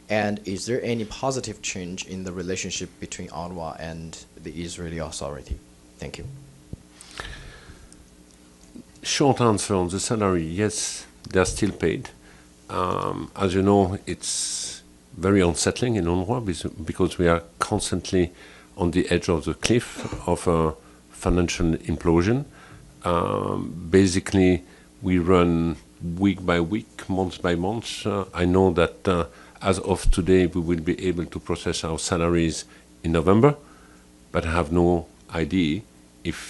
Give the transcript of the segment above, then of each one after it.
And is there any positive change in the relationship between UNRWA and the Israeli Authority? Thank you. Short answer on the salary, yes, they're still paid. As you know, it's very unsettling in UNRWA because we are constantly on the edge of the cliff of a financial implosion. Basically, we run week by week, month by month. I know that as of today, we will be able to process our salaries in November, but I have no idea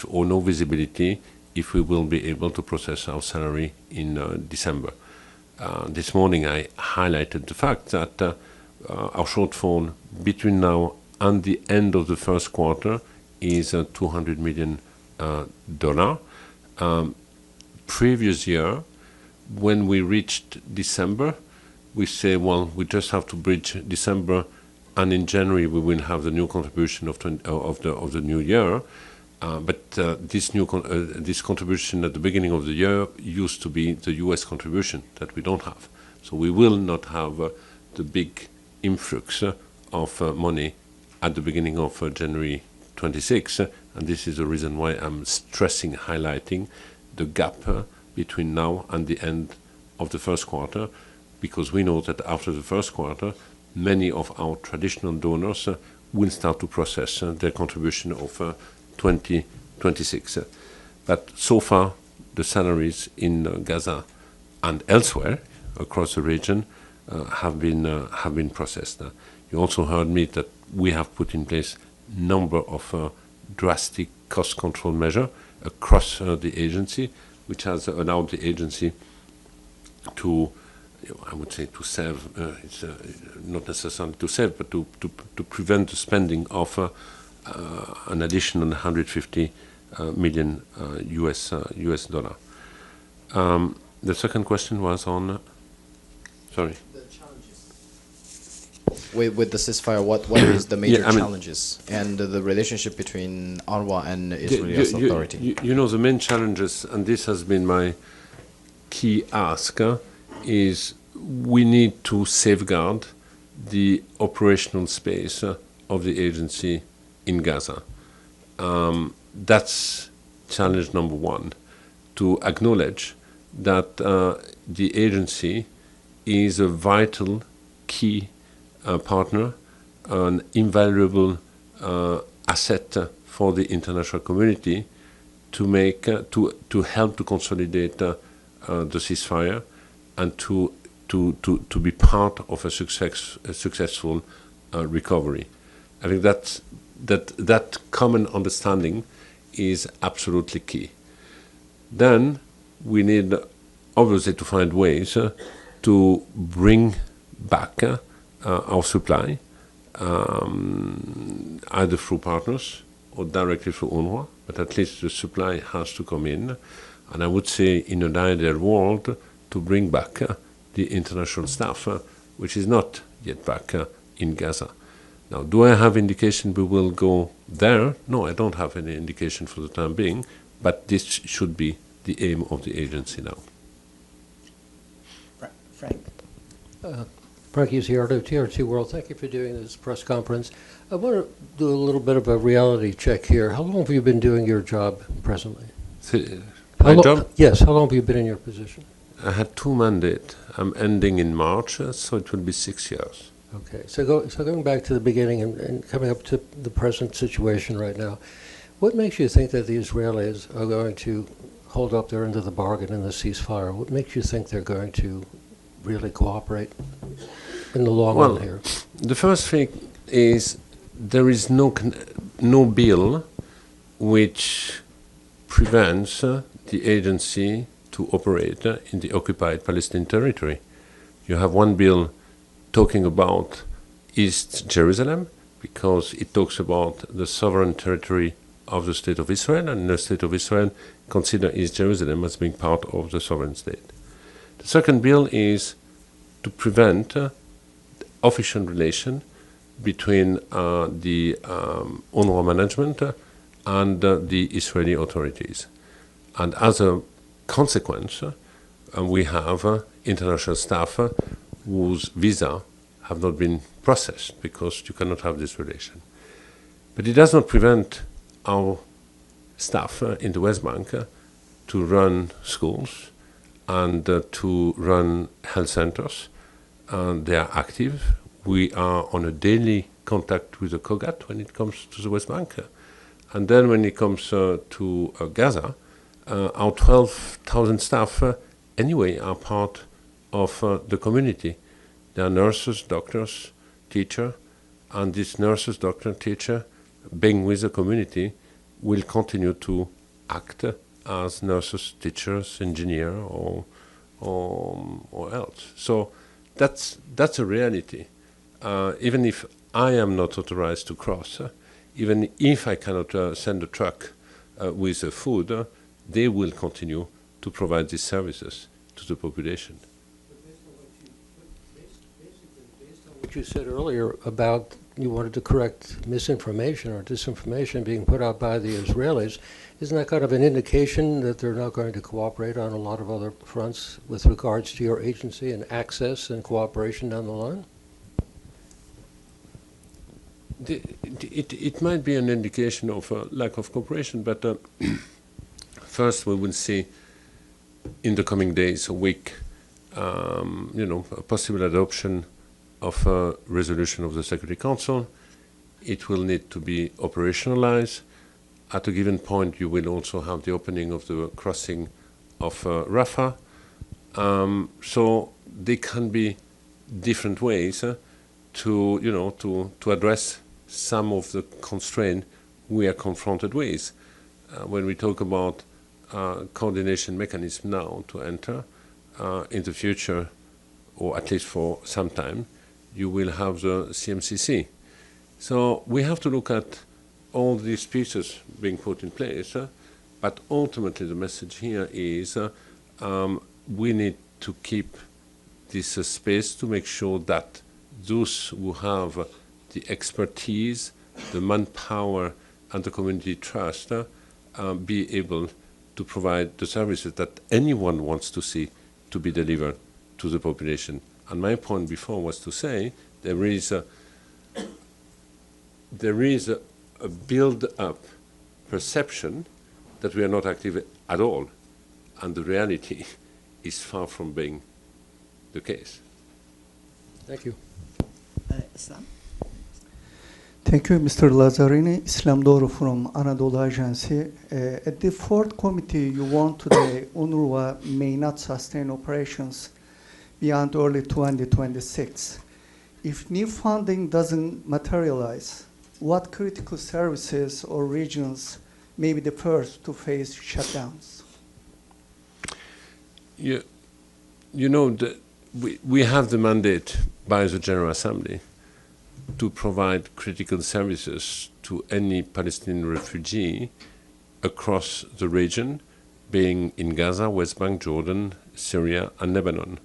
or no visibility if we will be able to process our salary in December. This morning, I highlighted the fact that our shortfall between now and the end of the first quarter is $200 million. Previous year, when we reached December, we say, well, we just have to bridge December, and in January we will have the new contribution of the new year. But this contribution at the beginning of the year used to be the U.S. contribution that we don't have. So we will not have the big influx of money at the beginning of January 26, and this is the reason why I'm stressing, highlighting the gap between now and the end of the first quarter, because we know that after the first quarter, many of our traditional donors will start to process their contribution of 2026. But so far, the salaries in Gaza and elsewhere across the region have been processed. You also heard me that we have put in place a number of drastic cost control measures across the agency, which has allowed the agency to, I would say, to save. It's not necessarily to save, but to prevent the spending of an additional 150 million US dollar. The second question was on. Sorry. The challenges with the ceasefire. What is the major challenges and the relationship between UNRWA and Israeli Authority? You know, the main challenges, and this has been my key ask, is we need to safeguard the operational space of the agency in Gaza. That's challenge number one, to acknowledge that the agency is a vital, key partner, an invaluable asset for the international community to help to consolidate the ceasefire and to be part of a successful recovery. I think that common understanding is absolutely key. Then we need obviously to find ways to bring back our supply, either through partners or directly through UNRWA, but at least the supply has to come in. And I would say in an ideal world to bring back the international staff, which is not yet back in Gaza. Now, do I have indication we will go there? No, I don't have any indication for the time being, but this should be the aim of the agency now. Frank. Frank Uziardo, TR2 World. Thank you for doing this press conference. I want to do a little bit of a reality check here. How long have you been doing your job presently? My job? Yes, how long have you been in your position? I had 2 mandates. I'm ending in March, so it will be 6 years. Okay, so going back to the beginning and coming up to the present situation right now, what makes you think that the Israelis are going to hold up their end of the bargain in the ceasefire? What makes you think they're going to really cooperate in the long run here? The first thing is there is no bill which prevents the agency to operate in the occupied Palestinian territory. You have one bill talking about East Jerusalem because it talks about the sovereign territory of the State of Israel, and the State of Israel consider East Jerusalem as being part of the sovereign state. The second bill is to prevent official relation between the UNRWA management and the Israeli authorities. And as a consequence, we have international staff whose visa have not been processed because you cannot have this relation. But it does not prevent our staff in the West Bank to run schools and to run health centers. They are active. We are on a daily contact with the COGAT when it comes to the West Bank. And then when it comes to Gaza, our 12,000 staff anyway are part of the community. They are nurses, doctors, teachers, and these nurses, doctor, teacher, being with the community, will continue to act as nurses, teachers, engineer, or else. So that's a reality. Even if I am not authorized to cross, even if I cannot send a truck with food, they will continue to provide these services to the population. Based on what you said earlier about you wanted to correct misinformation or disinformation being put out by the Israelis, isn't that kind of an indication that they're not going to cooperate on a lot of other fronts with regards to your agency and access and cooperation down the line? It might be an indication of a lack of cooperation, but first we will see in the coming days, a week, a possible adoption of a resolution of the Security Council. It will need to be operationalized. At a given point, you will also have the opening of the crossing of Rafah. So there can be different ways to address some of the constraints we are confronted with. When we talk about coordination mechanism now to enter, in the future, or at least for some time, you will have the CMCC. So we have to look at all these pieces being put in place, but ultimately the message here is we need to keep this space to make sure that those who have the expertise, the manpower, and the community trust be able to provide the services that anyone wants to see to be delivered to the population. And my point before was to say there is a build-up perception that we are not active at all, and the reality is far from being the case. Thank you. Islam. Thank you, Mr. Lazzarini. Islam Doğru from Anadolu Agency. At the fourth committee, you warned today UNRWA may not sustain operations beyond early 2026. If new funding doesn't materialize, what critical services or regions may be the first to face shutdowns? We have the mandate by the General Assembly to provide critical services to any Palestinian refugee across the region, being in Gaza, West Bank, Jordan, Syria, and Lebanon.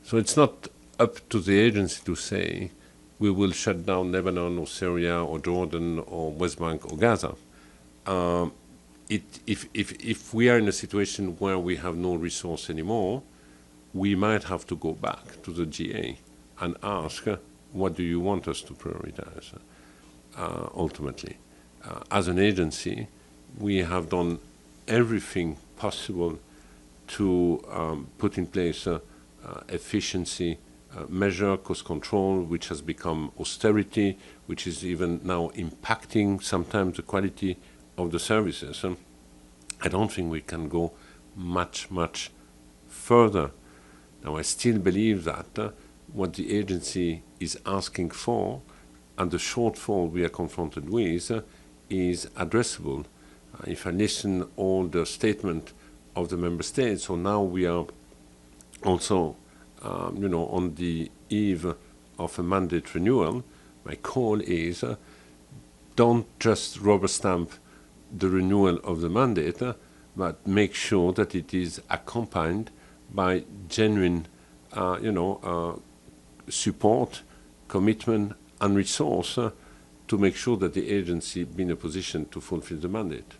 So it's not up to the agency to say we will shut down Lebanon or Syria or Jordan or West Bank or Gaza. If we are in a situation where we have no resource anymore, we might have to go back to the GA and ask, what do you want us to prioritize ultimately? As an agency, we have done everything possible to put in place efficiency measure, cost control, which has become austerity, which is even now impacting sometimes the quality of the services. I don't think we can go much further. Now, I still believe that what the agency is asking for and the shortfall we are confronted with is addressable. If I listen all the statement of the member states, so now we are also on the eve of a mandate renewal, my call is don't just rubber stamp the renewal of the mandate, but make sure that it is accompanied by genuine support, commitment, and resource to make sure that the agency be in a position to fulfill the mandate.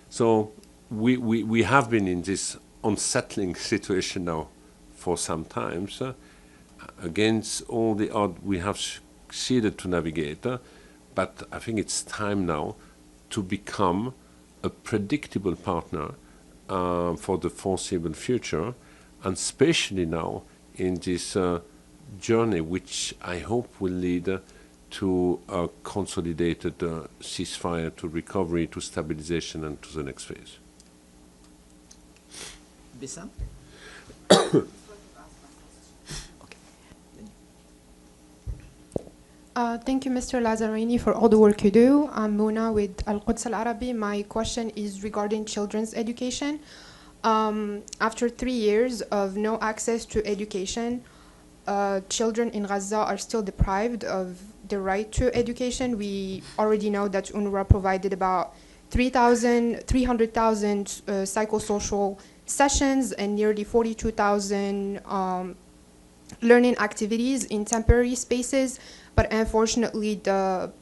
So we have been in this unsettling situation now for some time. against all the odds, we have succeeded to navigate, but I think it's time now to become a predictable partner for the foreseeable future, and especially now in this journey, which I hope will lead to a consolidated ceasefire, to recovery, to stabilization, and to the next phase. Bissam? Thank you, Mr. Lazzarini, for all the work you do. I'm Mona with Al-Quds Al-Arabi. My question is regarding children's education. After 3 years of no access to education, children in Gaza are still deprived of the right to education. We already know that UNRWA provided about 300,000 psychosocial sessions and nearly 42,000 learning activities in temporary spaces, but unfortunately the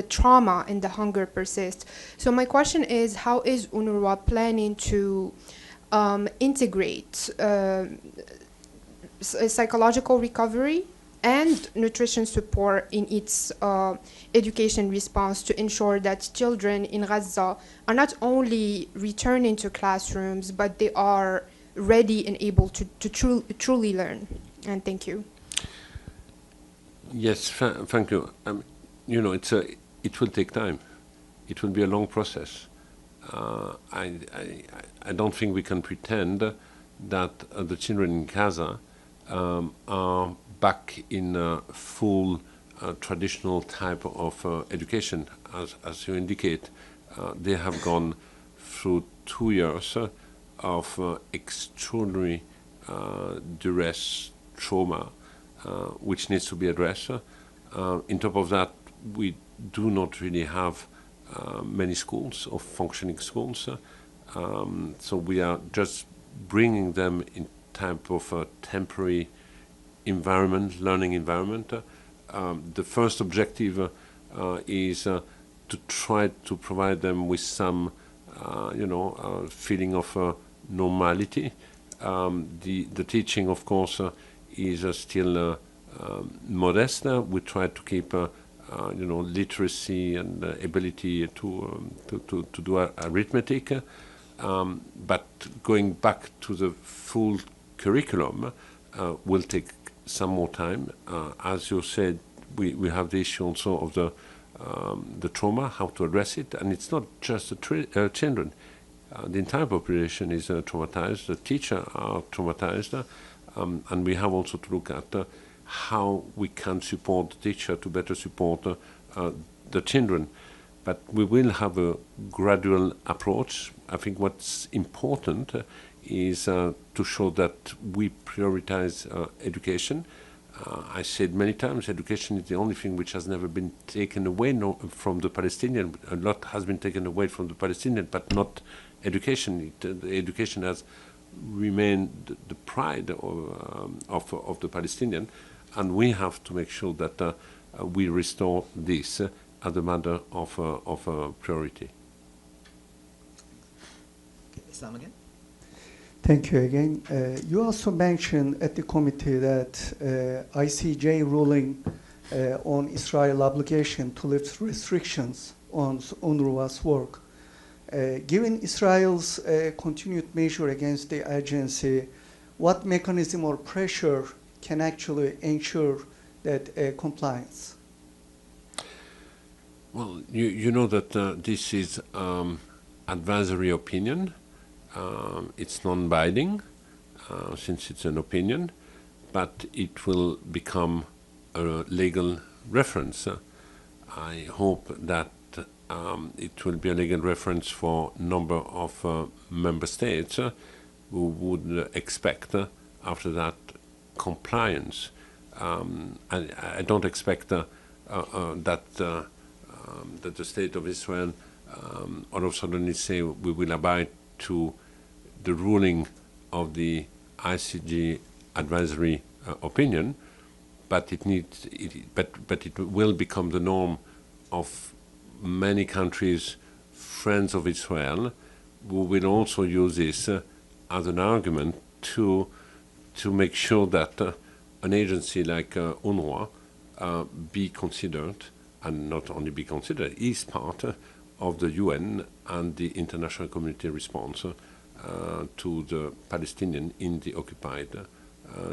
trauma and the hunger persist. So my question is, how is UNRWA planning to integrate psychological recovery and nutrition support in its education response to ensure that children in Gaza are not only returning to classrooms, but they are ready and able to truly learn? And thank you. Yes, thank you. You know, it will take time. It will be a long process. I don't think we can pretend that the children in Gaza are back in a full traditional type of education. As you indicate, they have gone through 2 years of extraordinary duress, trauma, which needs to be addressed. On top of that, we do not really have many schools or functioning schools. So we are just bringing them in type of a temporary environment, learning environment. The first objective is to try to provide them with some, feeling of normality. The teaching, of course, is still modest. We try to keep, literacy and ability to do arithmetic. But going back to the full curriculum will take some more time. As you said, we have the issue also of the trauma, how to address it, and it's not just the children. The entire population is traumatized. The teachers are traumatized, and we have also to look at how we can support the teacher to better support the children. But we will have a gradual approach. I think what's important is to show that we prioritize education. I said many times, education is the only thing which has never been taken away from the Palestinian. A lot has been taken away from the Palestinian, but not education. Education has remained the pride of the Palestinian, and we have to make sure that we restore this as a matter of priority. Islam again. Thank you again. You also mentioned at the committee that ICJ ruling on Israel obligation to lift restrictions on UNRWA's work. Given Israel's continued measure against the agency, what mechanism or pressure can actually ensure that compliance? Well, you know that this is advisory opinion. It's non-binding since it's an opinion, but it will become a legal reference. I hope that it will be a legal reference for a number of member states who would expect after that compliance. I don't expect that the state of Israel all of a sudden say we will abide to the ruling of the ICJ advisory opinion, but it will become the norm of many countries, friends of Israel, who will also use this as an argument to make sure that an agency like UNRWA be considered, and not only be considered, is part of the UN and the international community response to the Palestinian in the occupied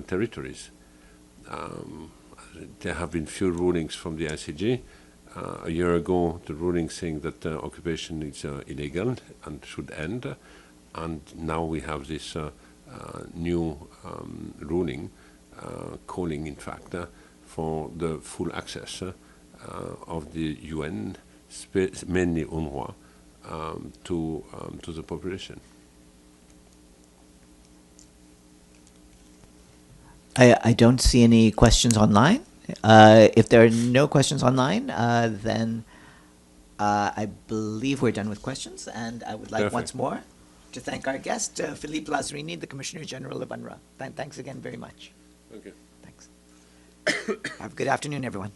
territories. There have been few rulings from the ICJ. A year ago, the ruling saying that occupation is illegal and should end, and now we have this new ruling calling, in fact, for the full access of the UN, mainly UNRWA, to the population. I don't see any questions online. If there are no questions online, then I believe we're done with questions, and I would like Perfect. once more to thank our guest, Philippe Lazzarini, the Commissioner General of UNRWA. Thanks again very much. Okay. Thanks. Have a good afternoon, everyone.